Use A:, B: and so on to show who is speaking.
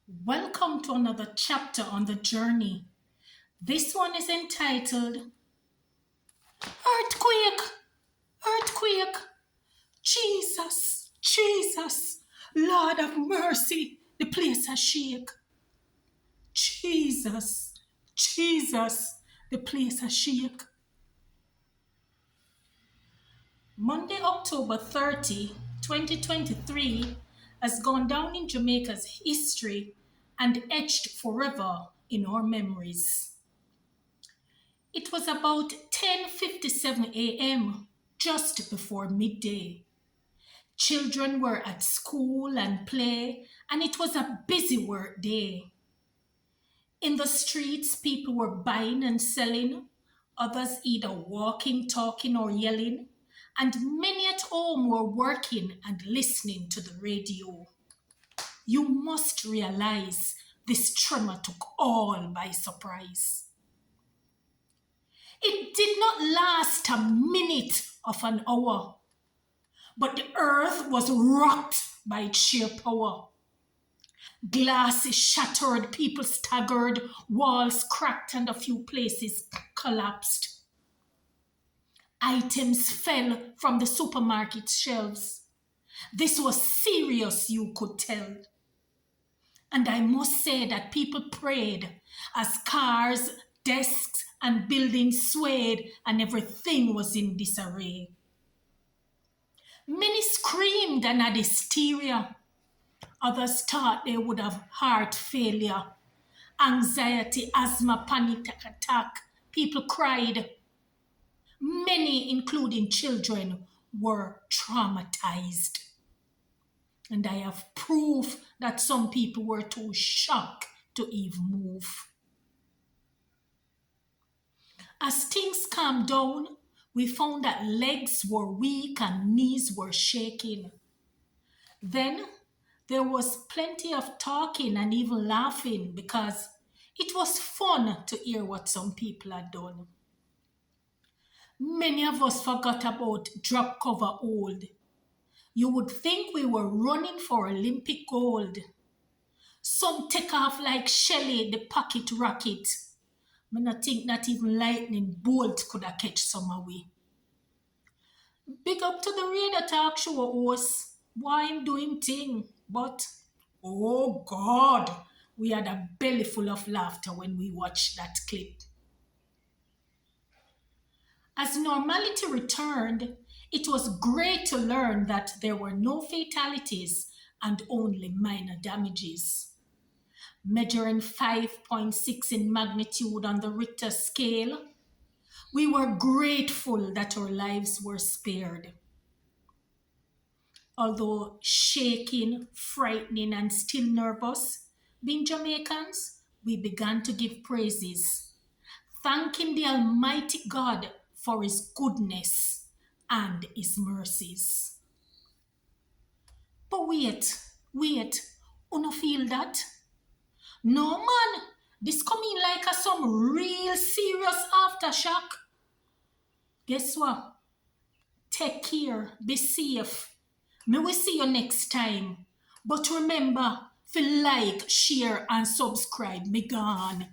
A: Welcome to another chapter on the journey. This one is entitled Earthquake, Earthquake. Jesus, Jesus, Lord of mercy, the place has shake. Jesus, Jesus, the place has shake. Monday, October 30, 2023 has gone down in Jamaica's history and etched forever in our memories. It was about 10:57 a.m., just before midday. Children were at school and play, and it was a busy work day. In the streets, people were buying and selling, others either walking, talking, or yelling, and many at home were working and listening to the radio. You must realize this tremor took all by surprise. It did not last a minute of an hour, but the earth was rocked by its sheer power. Glasses shattered, people staggered, walls cracked, and a few places collapsed. Items fell from the supermarket shelves. This was serious, you could tell. And I must say that people prayed as cars, desks, and buildings swayed and everything was in disarray. Many screamed and had hysteria. Others thought they would have heart failure, anxiety, asthma, panic attack. People cried. Many, including children, were traumatized. And I have proof that some people were too shocked to even move. As things calmed down, we found that legs were weak and knees were shaking. Then there was plenty of talking and even laughing because it was fun to hear what some people had done. Many of us forgot about drop cover hold. You would think we were running for Olympic gold. Some take off like Shelley the pocket rocket. I not think that even lightning bolt could have catch some away. Big up to the radio talk show host. Why him doing thing? But oh God, we had a belly full of laughter when we watched that clip. As normality returned, it was great to learn that there were no fatalities and only minor damages. Measuring 5.6 in magnitude on the Richter scale, we were grateful that our lives were spared. Although shaking, frightening, and still nervous, being Jamaicans, we began to give praises, thanking the Almighty God for His goodness and His mercies. But wait, you feel that? No man, this coming like some real serious aftershock. Guess what? Take care, be safe. May we see you next time. But remember, to like, share, and subscribe. Me gone.